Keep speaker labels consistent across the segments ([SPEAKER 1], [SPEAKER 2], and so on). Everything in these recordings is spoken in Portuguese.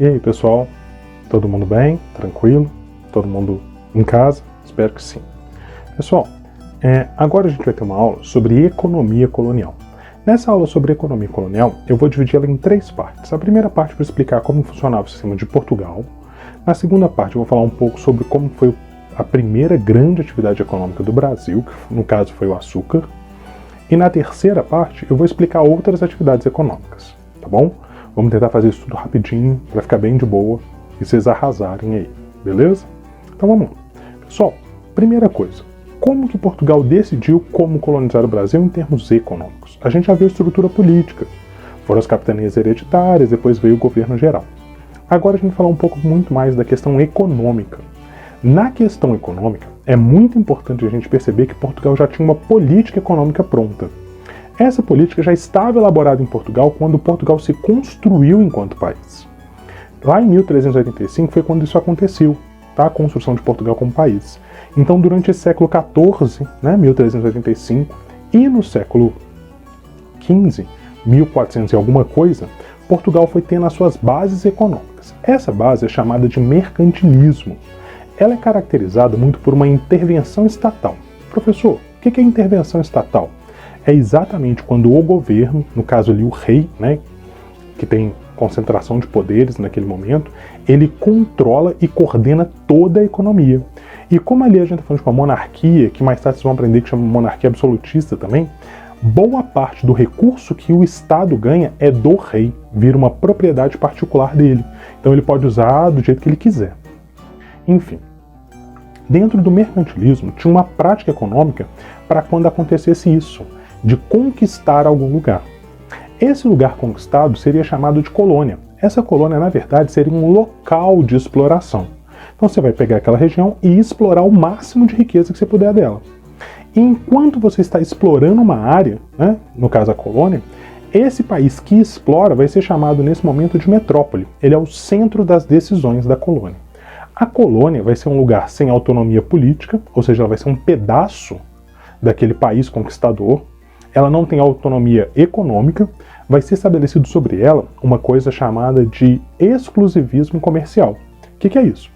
[SPEAKER 1] E aí, pessoal? Todo mundo bem? Tranquilo? Todo mundo em casa? Espero que sim. Pessoal, agora a gente vai ter uma aula sobre economia colonial. Nessa aula sobre economia colonial, eu vou dividir ela em 3 partes. A primeira parte para explicar como funcionava o sistema de Portugal. Na segunda parte eu vou falar um pouco sobre como foi a primeira grande atividade econômica do Brasil, que no caso foi o açúcar. E na terceira parte eu vou explicar outras atividades econômicas, tá bom? Vamos tentar fazer isso tudo rapidinho, para ficar bem de boa e vocês arrasarem aí, beleza? Então vamos lá. Pessoal, primeira coisa, como que Portugal decidiu como colonizar o Brasil em termos econômicos? A gente já viu a estrutura política, foram as capitanias hereditárias, depois veio o governo geral. Agora a gente vai falar um pouco muito mais da questão econômica. Na questão econômica, é muito importante a gente perceber que Portugal já tinha uma política econômica pronta. Essa política já estava elaborada em Portugal quando Portugal se construiu enquanto país. Lá em 1385 foi quando isso aconteceu, tá? A construção de Portugal como país. Então, durante esse século XIV, 1385, e no século XV, 1400 e alguma coisa, Portugal foi tendo as suas bases econômicas. Essa base é chamada de mercantilismo. Ela é caracterizada muito por uma intervenção estatal. Professor, o que é intervenção estatal? É exatamente quando o governo, no caso ali o rei, que tem concentração de poderes naquele momento, ele controla e coordena toda a economia. E como ali a gente está falando de uma monarquia, que mais tarde vocês vão aprender que chama monarquia absolutista também, boa parte do recurso que o Estado ganha é do rei, vira uma propriedade particular dele. Então ele pode usar do jeito que ele quiser. Enfim, dentro do mercantilismo tinha uma prática econômica para quando acontecesse isso, de conquistar algum lugar. Esse lugar conquistado seria chamado de colônia. Essa colônia, na verdade, seria um local de exploração. Então você vai pegar aquela região e explorar o máximo de riqueza que você puder dela. E enquanto você está explorando uma área, no caso a colônia, esse país que explora vai ser chamado nesse momento de metrópole. Ele é o centro das decisões da colônia. A colônia vai ser um lugar sem autonomia política, ou seja, ela vai ser um pedaço daquele país conquistador. Ela não tem autonomia econômica, vai ser estabelecido sobre ela uma coisa chamada de exclusivismo comercial. O que é isso?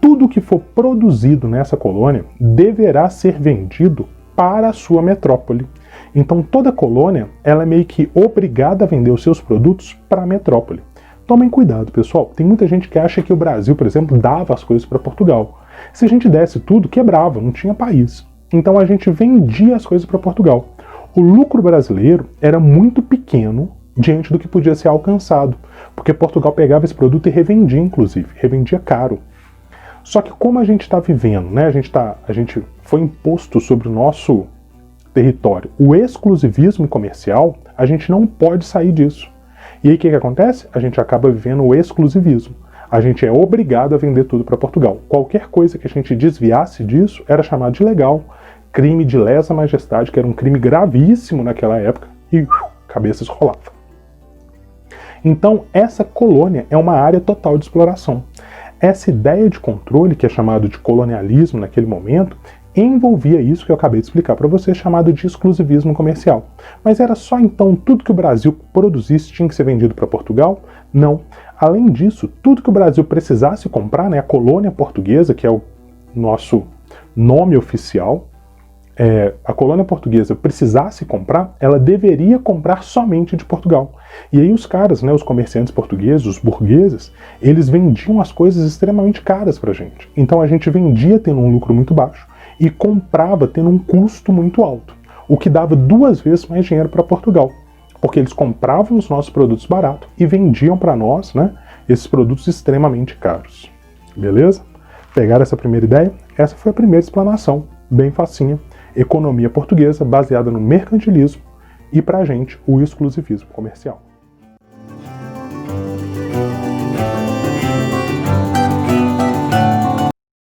[SPEAKER 1] Tudo que for produzido nessa colônia deverá ser vendido para a sua metrópole. Então toda colônia ela é meio que obrigada a vender os seus produtos para a metrópole. Tomem cuidado, pessoal. Tem muita gente que acha que o Brasil, por exemplo, dava as coisas para Portugal. Se a gente desse tudo, quebrava, não tinha país. Então a gente vendia as coisas para Portugal. O lucro brasileiro era muito pequeno diante do que podia ser alcançado, porque Portugal pegava esse produto e revendia, inclusive, revendia caro. Só que como a gente está vivendo, a gente foi imposto sobre o nosso território o exclusivismo comercial, a gente não pode sair disso. E aí o que acontece? A gente acaba vivendo o exclusivismo. A gente é obrigado a vender tudo para Portugal. Qualquer coisa que a gente desviasse disso era chamado de ilegal. Crime de lesa majestade, que era um crime gravíssimo naquela época, e cabeças rolavam. Então, essa colônia é uma área total de exploração. Essa ideia de controle, que é chamado de colonialismo naquele momento, envolvia isso que eu acabei de explicar para você, chamado de exclusivismo comercial. Mas era só então tudo que o Brasil produzisse tinha que ser vendido para Portugal? Não. Além disso, tudo que o Brasil precisasse comprar, a colônia portuguesa, que é o nosso nome oficial, a colônia portuguesa precisasse comprar, ela deveria comprar somente de Portugal. E aí os caras, os comerciantes portugueses, os burgueses, eles vendiam as coisas extremamente caras pra gente. Então a gente vendia tendo um lucro muito baixo e comprava tendo um custo muito alto, o que dava 2 vezes mais dinheiro para Portugal, porque eles compravam os nossos produtos baratos e vendiam para nós, esses produtos extremamente caros. Beleza? Pegaram essa primeira ideia? Essa foi a primeira explanação, bem facinha. Economia portuguesa baseada no mercantilismo e, pra gente, o exclusivismo comercial.